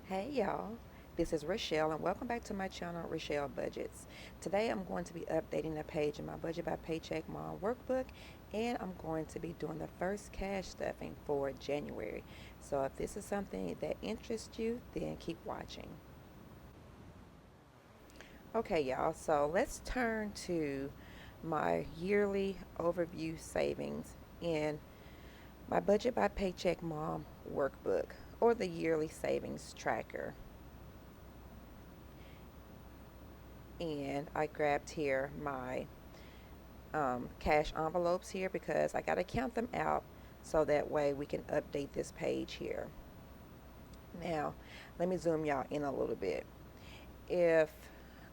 Hey y'all, this is Rachelle and welcome back to my channel, Rachelle Budgets. Today I'm going to be updating a page in my Budget by Paycheck Mom workbook, and I'm going to be doing the first cash stuffing for January. So if this is something that interests you, then keep watching. Okay y'all, so let's turn to my yearly overview savings in my Budget by Paycheck Mom workbook, or the yearly savings tracker. And I grabbed here my cash envelopes here because I got to count them out so that way we can update this page here. Now, let me zoom y'all in a little bit. If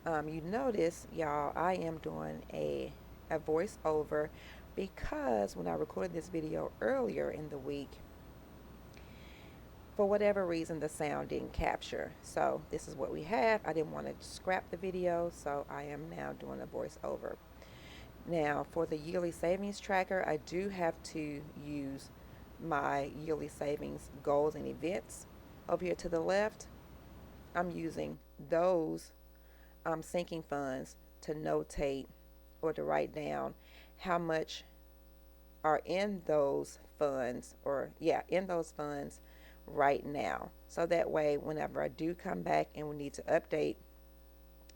you notice, y'all, I am doing a voiceover because when I recorded this video earlier in the week, for whatever reason, the sound didn't capture. So this is what we have. I didn't want to scrap the video, so I am now doing a voiceover. Now, for the yearly savings tracker, I do have to use my yearly savings goals and events. Over here to the left, I'm using those sinking funds to notate or to write down how much are in those funds, or yeah, in those funds right now. So that way, whenever I do come back and we need to update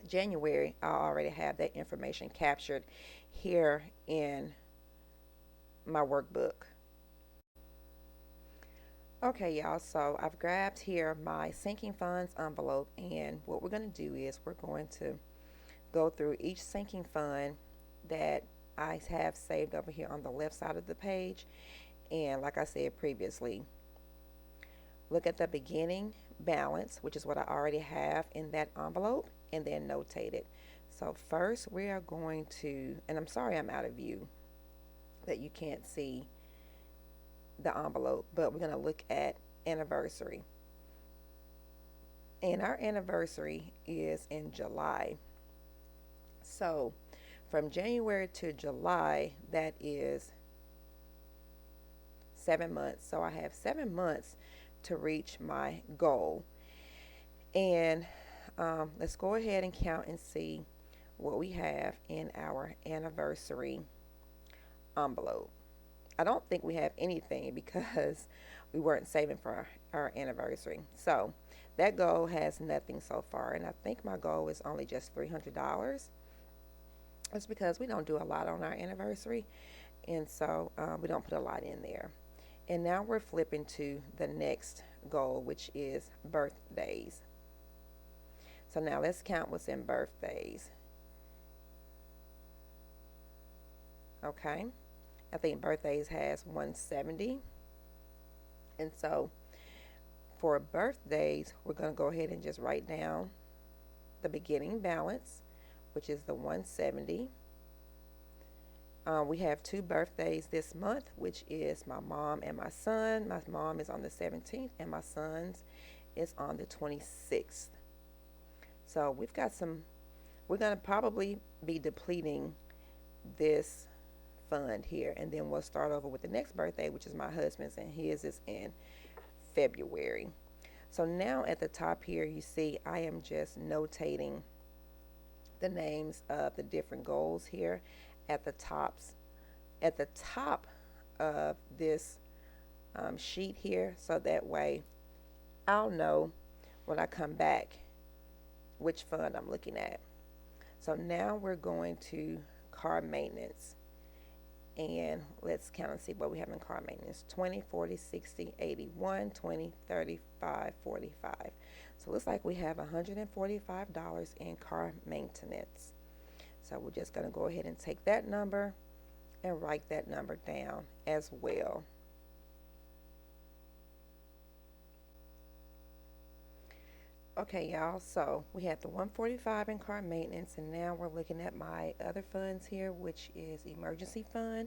January, I already have that information captured here in my workbook. Okay, y'all, so I've grabbed here my sinking funds envelope, and what we're going to do is we're going to go through each sinking fund that I have saved over here on the left side of the page. And like I said previously, look at the beginning balance, which is what I already have in that envelope, and then notate it. So first we are going to, and I'm sorry I'm out of view that you can't see the envelope, but we're going to look at anniversary. And our anniversary is in July. So from January to July, that is 7 months. So I have 7 months to reach my goal. And let's go ahead and count and see what we have in our anniversary envelope. I don't think we have anything because we weren't saving for our anniversary. So that goal has nothing so far. And I think my goal is only just $300. That's because we don't do a lot on our anniversary. And so we don't put a lot in there. And now we're flipping to the next goal, which is birthdays. So now let's count what's in birthdays. Okay. I think birthdays has 170. And so for birthdays, we're going to go ahead and just write down the beginning balance, which is the 170. We have two birthdays this month, which is my mom and my son. My mom is on the 17th and my son's is on the 26th. So we've got some, we're going to probably be depleting this fund here, and then we'll start over with the next birthday, which is my husband's, and his is in February. So now at the top here, you see I am just notating the names of the different goals here at the top of this sheet here, so that way I'll know when I come back which fund I'm looking at. So now we're going to car maintenance, and let's count and see what we have in car maintenance. 20, 40, 60, 81, 20, 35, 45. So it looks like we have $145 in car maintenance. So we're just going to go ahead and take that number and write that number down as well. Okay, y'all, so we had the 145 in car maintenance, and now we're looking at my other funds here, which is emergency fund.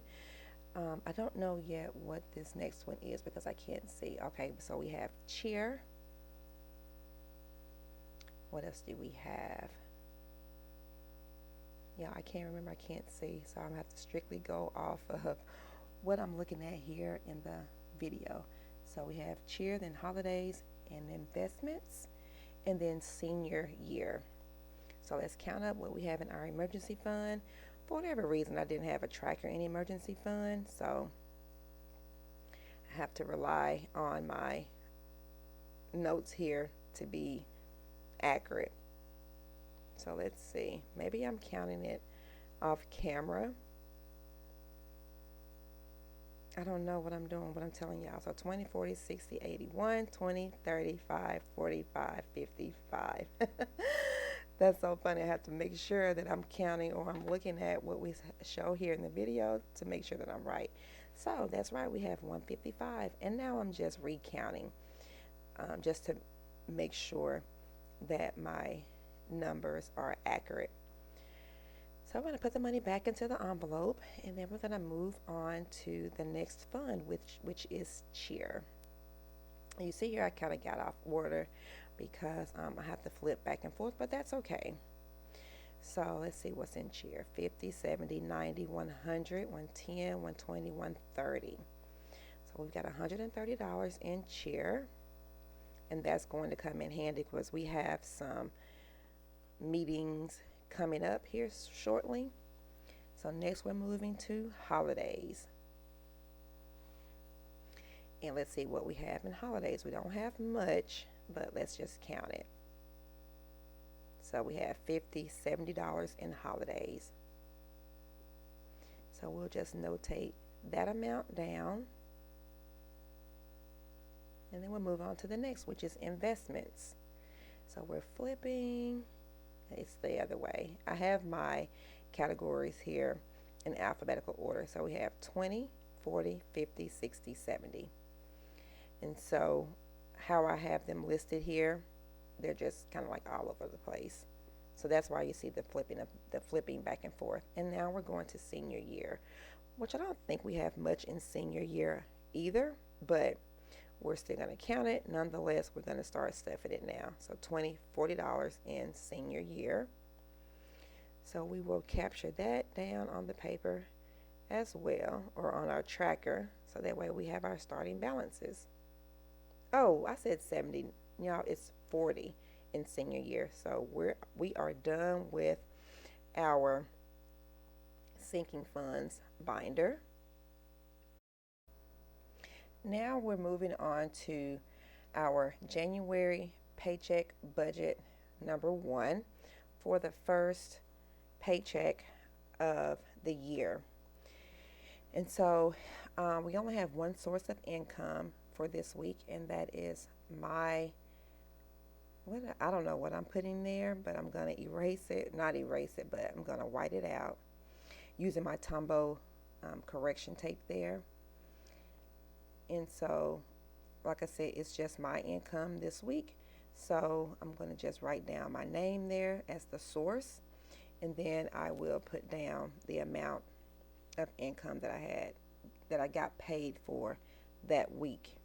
I don't know yet what this next one is because I can't see. Okay, so we have cheer. What else do we have? Yeah, I can't remember. I can't see, so I'm gonna have to strictly go off of what I'm looking at here in the video. So we have cheer, then holidays, and investments. and then senior year. So let's count up what we have in our emergency fund. For whatever reason, I didn't have a tracker in emergency fund, so I have to rely on my notes here to be accurate. So let's see. Maybe I'm counting it off camera. I don't know what I'm doing, but I'm telling y'all. So 20, 40, 60, 81, 20, 35, 45, 55. That's so funny. I have to make sure that I'm counting or I'm looking at what we show here in the video to make sure that I'm right. So that's right. We have 155. And now I'm just recounting just to make sure that my numbers are accurate. So I'm going to put the money back into the envelope, and then we're going to move on to the next fund, which is cheer. You see here I kind of got off order because I have to flip back and forth, but that's okay. So let's see what's in cheer. 50, 70, 90, 100, 110, 120, 130. So we've got $130 in cheer, and that's going to come in handy because we have some meetings coming up here shortly. So next we're moving to holidays. And let's see what we have in holidays. We don't have much, but let's just count it. So we have $50, $70 in holidays. So we'll just notate that amount down. And then we'll move on to the next, which is investments. So we're flipping. It's the other way. I have my categories here in alphabetical order. So we have 20, 40, 50, 60, 70. And so how I have them listed here, they're just kind of like all over the place. So that's why you see the flipping back and forth. And now we're going to senior year, which I don't think we have much in senior year either, but we're still going to count it. Nonetheless, we're going to start stuffing it now. So $20, $40 in senior year. So we will capture that down on the paper as well, or on our tracker, so that way we have our starting balances. Oh, I said 70. Y'all, it's 40 in senior year. So we are done with our sinking funds binder. Now we're moving on to our January paycheck budget number 1 for the first paycheck of the year. And so we only have one source of income for this week, and that is I don't know what I'm putting there, but I'm going to not erase it, but I'm going to white it out using my Tombow correction tape there. And so, like I said, it's just my income this week. So I'm going to just write down my name there as the source. And then I will put down the amount of income that I got paid for that week.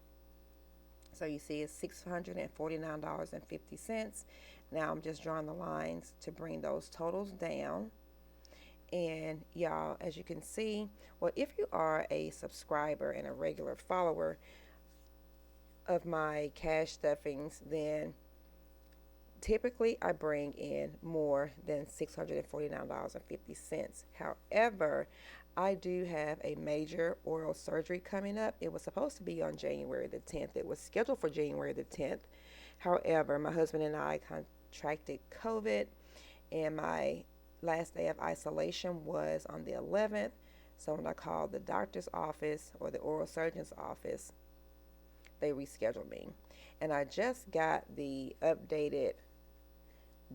So you see it's $649.50. Now I'm just drawing the lines to bring those totals down. And y'all, as you can see, well, if you are a subscriber and a regular follower of my cash stuffings, then typically I bring in more than $649.50. However, I do have a major oral surgery coming up. It was supposed to be on January the 10th. It was scheduled for January the 10th. However, my husband and I contracted COVID, and my last day of isolation was on the 11th. So when I called the doctor's office or the oral surgeon's office, they rescheduled me. And I just got the updated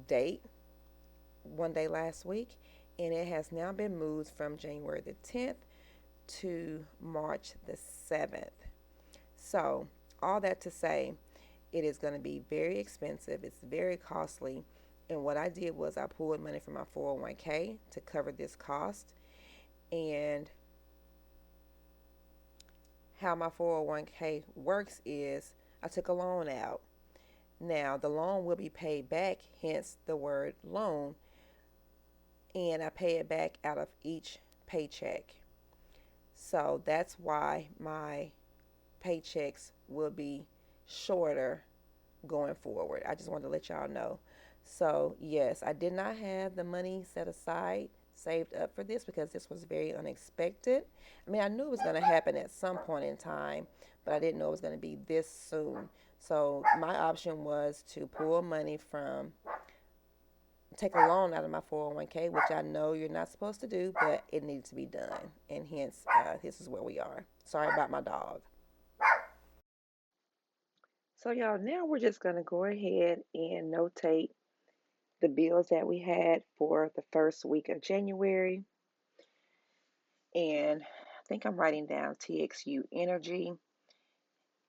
date one day last week, and it has now been moved from January the 10th to March the 7th. So all that to say, it is going to be very expensive. It's very costly. And what I did was I pulled money from my 401k to cover this cost. And how my 401k works is I took a loan out. Now, the loan will be paid back, hence the word loan. And I pay it back out of each paycheck. So that's why my paychecks will be shorter going forward. I just wanted to let y'all know. So, yes, I did not have the money set aside, saved up for this because this was very unexpected. I mean, I knew it was going to happen at some point in time, but I didn't know it was going to be this soon. So, my option was to pull money from, take a loan out of my 401k, which I know you're not supposed to do, but it needed to be done. And hence, this is where we are. Sorry about my dog. So, y'all, now we're just going to go ahead and notate the bills that we had for the first week of January. And I think I'm writing down TXU Energy,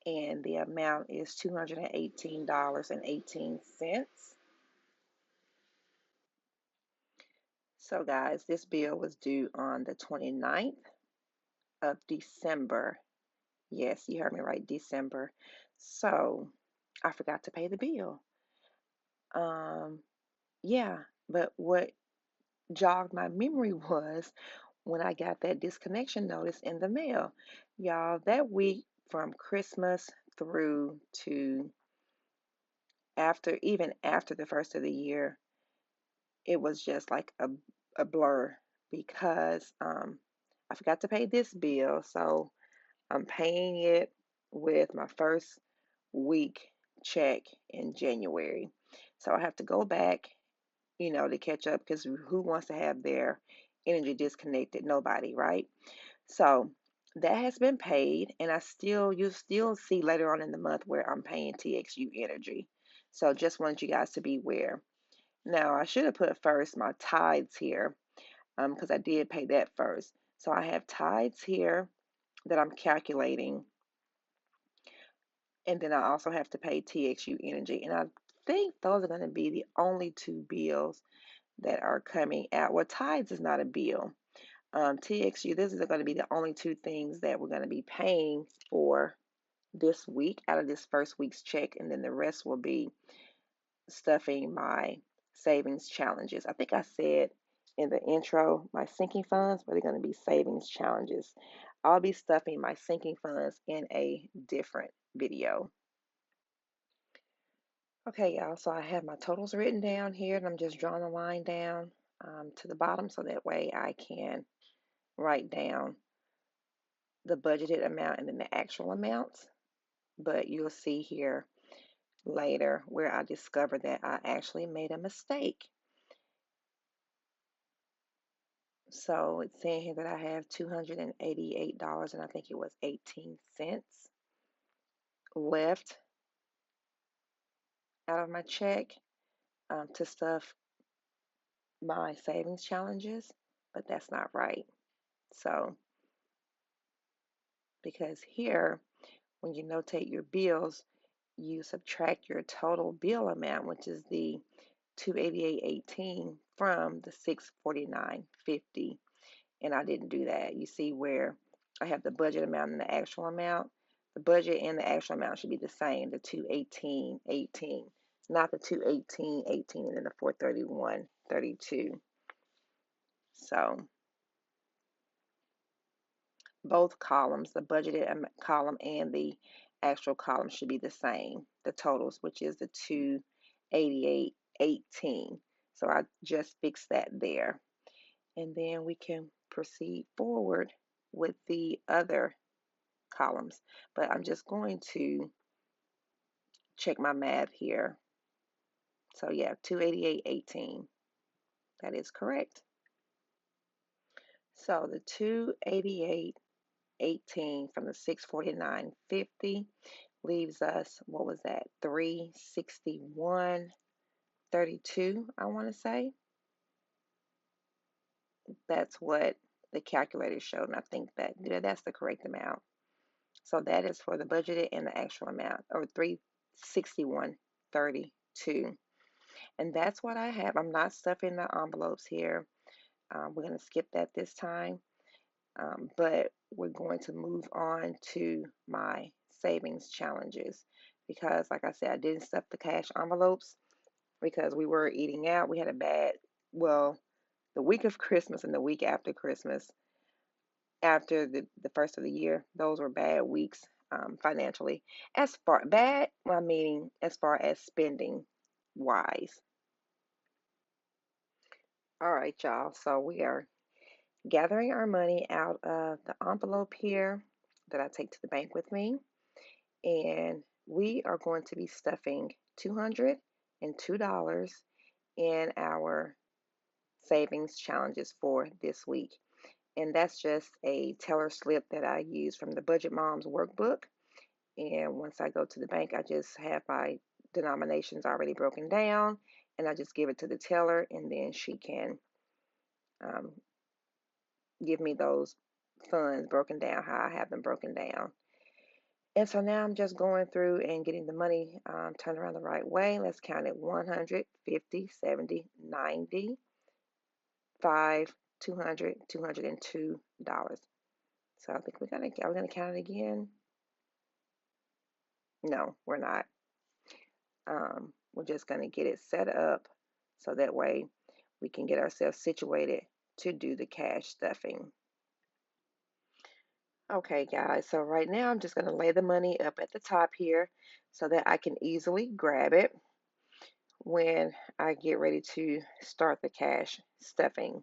and the amount is $218.18. So, guys, this bill was due on the 29th of December. Yes, you heard me right, December. So, I forgot to pay the bill. Yeah, but what jogged my memory was when I got that disconnection notice in the mail. Y'all, that week from Christmas through to even after the first of the year, it was just like a blur because I forgot to pay this bill. So I'm paying it with my first week check in January. So I have to go back, to catch up because who wants to have their energy disconnected? Nobody, right? So that has been paid, and you'll still see later on in the month where I'm paying TXU Energy. So just wanted you guys to be aware. Now I should have put first my tithes here, because I did pay that first. So I have tithes here that I'm calculating, and then I also have to pay TXU Energy, and I think those are going to be the only two bills that are coming out. Well, tithes is not a bill. TXU, this is going to be the only two things that we're going to be paying for this week out of this first week's check, and then the rest will be stuffing my savings challenges. I think I said in the intro my sinking funds, but they're going to be savings challenges. I'll be stuffing my sinking funds in a different video. Okay, y'all, so I have my totals written down here, and I'm just drawing a line down to the bottom so that way I can write down the budgeted amount and then the actual amounts. But you'll see here later where I discover that I actually made a mistake. So it's saying here that I have $288 and I think it was 18 cents left out of my check to stuff my savings challenges, but that's not right. So, because here, when you notate your bills, you subtract your total bill amount, which is the 288.18 from the 649.50, and I didn't do that. You see where I have the budget amount and the actual amount. The budget and the actual amount should be the same, the 218.18, not the 218.18 and then the 431.32. So both columns, the budgeted column and the actual column, should be the same, the totals, which is the 288.18. So I just fixed that there. And then we can proceed forward with the other columns. But I'm just going to check my math here. So yeah, 288.18. That is correct. So the 288.18 from the 649.50 leaves us, what was that? 361.32, I want to say. That's what the calculator showed, and I think that's the correct amount. So that is for the budgeted and the actual amount, or 361.32. And that's what I have. I'm not stuffing the envelopes here. We're going to skip that this time. But we're going to move on to my savings challenges because, like I said, I didn't stuff the cash envelopes because we were eating out. We had the week of Christmas and the week after Christmas, after the first of the year, those were bad weeks financially. As far bad, well, meaning as far as spending wise. All right, y'all. So we are gathering our money out of the envelope here that I take to the bank with me. And we are going to be stuffing $202 in our savings challenges for this week. And that's just a teller slip that I use from the Budget Moms workbook. And once I go to the bank, I just have my denominations already broken down, and I just give it to the teller, and then she can um, give me those funds broken down how I have them broken down. And so now I'm just going through and getting the money turned around the right way. Let's count it: 100, 50, 70, 90, 5, 200, $202. So I think are we gonna count it again? No, we're not. We're just gonna get it set up so that way we can get ourselves situated to do the cash stuffing. Okay, guys, so right now I'm just going to lay the money up at the top here so that I can easily grab it when I get ready to start the cash stuffing.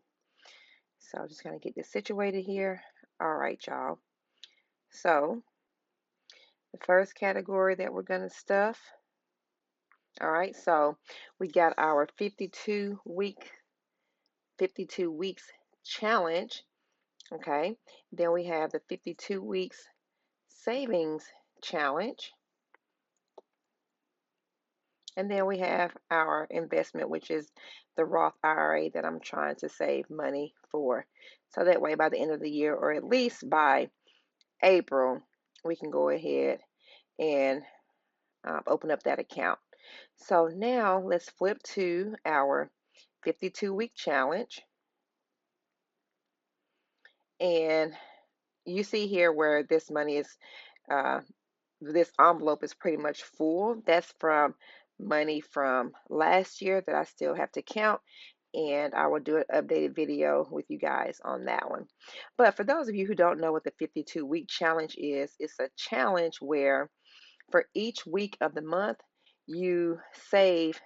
So I'm just going to get this situated here. All right, y'all. So the first category that we're going to stuff. All right, so we got our 52 weeks challenge. Okay, then we have the 52 weeks savings challenge. And then we have our investment, which is the Roth IRA that I'm trying to save money for. So that way, by the end of the year, or at least by April, we can go ahead and open up that account. So now let's flip to our 52-week challenge. And you see here where this money is, this envelope is pretty much full. That's from money from last year that I still have to count. And I will do an updated video with you guys on that one. But for those of you who don't know what the 52-week challenge is, it's a challenge where for each week of the month, you save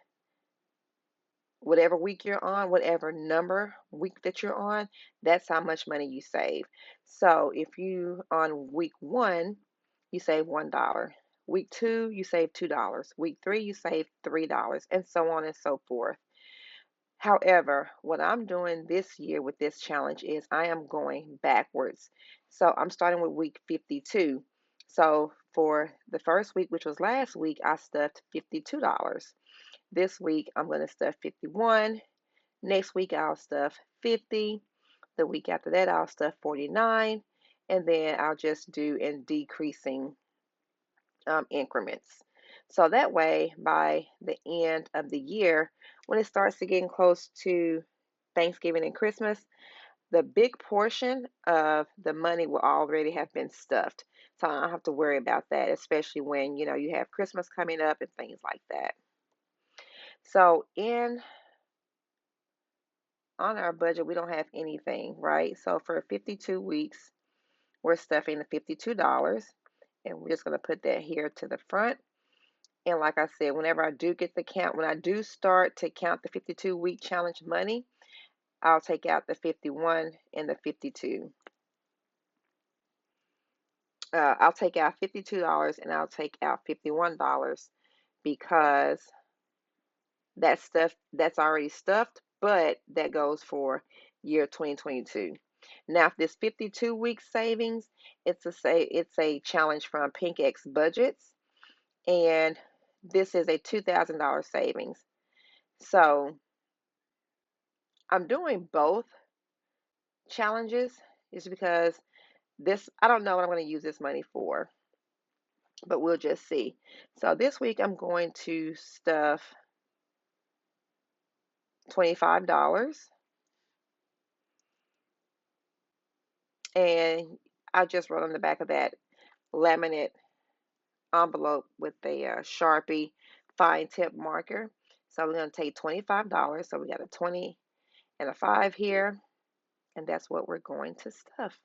whatever week you're on, whatever number week that you're on, that's how much money you save. So if you on week 1, you save $1. Week 2, you save $2. Week 3, you save $3, and so on and so forth. However, what I'm doing this year with this challenge is I am going backwards. So I'm starting with week 52. So for the first week, which was last week, I stuffed $52. This week, I'm going to stuff 51. Next week, I'll stuff 50. The week after that, I'll stuff 49. And then I'll just do in decreasing increments. So that way, by the end of the year, when it starts to getting close to Thanksgiving and Christmas, the big portion of the money will already have been stuffed. So I don't have to worry about that, especially when, you have Christmas coming up and things like that. So on our budget, we don't have anything, right? So for 52 weeks, we're stuffing the $52, and we're just going to put that here to the front. And like I said, whenever I do get the count, when I do start to count the 52-week challenge money, I'll take out the 51 and the 52. I'll take out $52 and I'll take out $51 because that stuff that's already stuffed, but that goes for year 2022. Now, if this 52-week savings, it's a challenge from Pink X Budgets, and this is a $2,000 savings. So I'm doing both challenges is because I don't know what I'm going to use this money for, but we'll just see. So this week I'm going to stuff $25, and I just wrote on the back of that laminate envelope with a Sharpie fine tip marker. So we're going to take $25. So we got a 20 and a 5 here, and that's what we're going to stuff.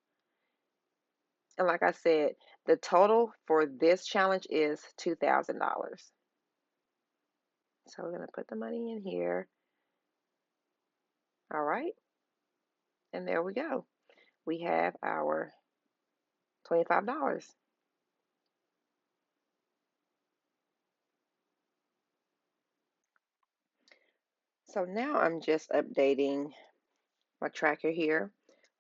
And like I said, the total for this challenge is $2,000. So we're going to put the money in here. All right. And there we go. We have our $25. So now I'm just updating my tracker here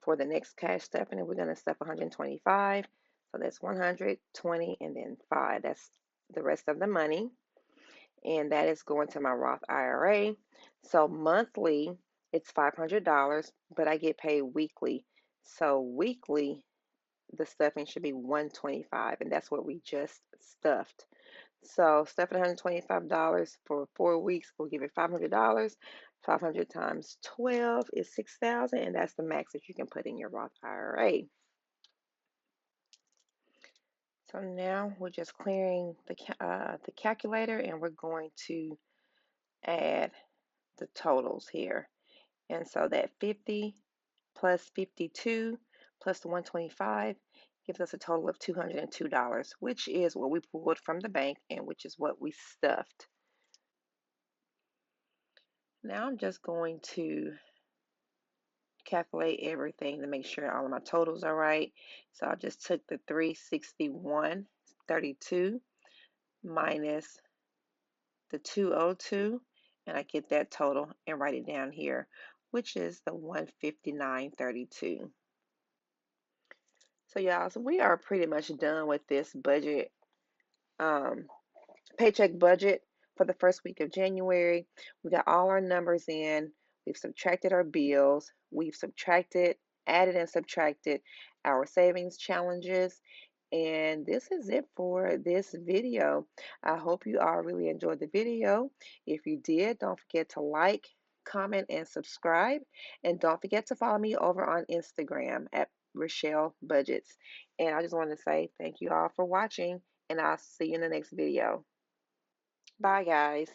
for the next cash stuffing, and we're going to stuff 125. So that's 120 and then 5. That's the rest of the money. And that is going to my Roth IRA. So monthly, it's $500, but I get paid weekly. So weekly, the stuffing should be 125, and that's what we just stuffed. So stuffing $125 for 4 weeks will give it $500. 500 times 12 is 6,000, and that's the max that you can put in your Roth IRA. So now we're just clearing the calculator, and we're going to add the totals here. And so that 50 plus 52 plus the 125 gives us a total of $202, which is what we pulled from the bank and which is what we stuffed. Now I'm just going to calculate everything to make sure all of my totals are right. So I just took the 361.32 minus the 202, and I get that total and write it down here, which is the 159.32. So y'all, so we are pretty much done with this budget, paycheck budget for the first week of January. We got all our numbers in. We've subtracted our bills. We've subtracted, added and subtracted our savings challenges. And this is it for this video. I hope you all really enjoyed the video. If you did, don't forget to like, comment, and subscribe. And don't forget to follow me over on Instagram at Rachelle Budgets. And I just want to say thank you all for watching, and I'll see you in the next video. Bye, guys.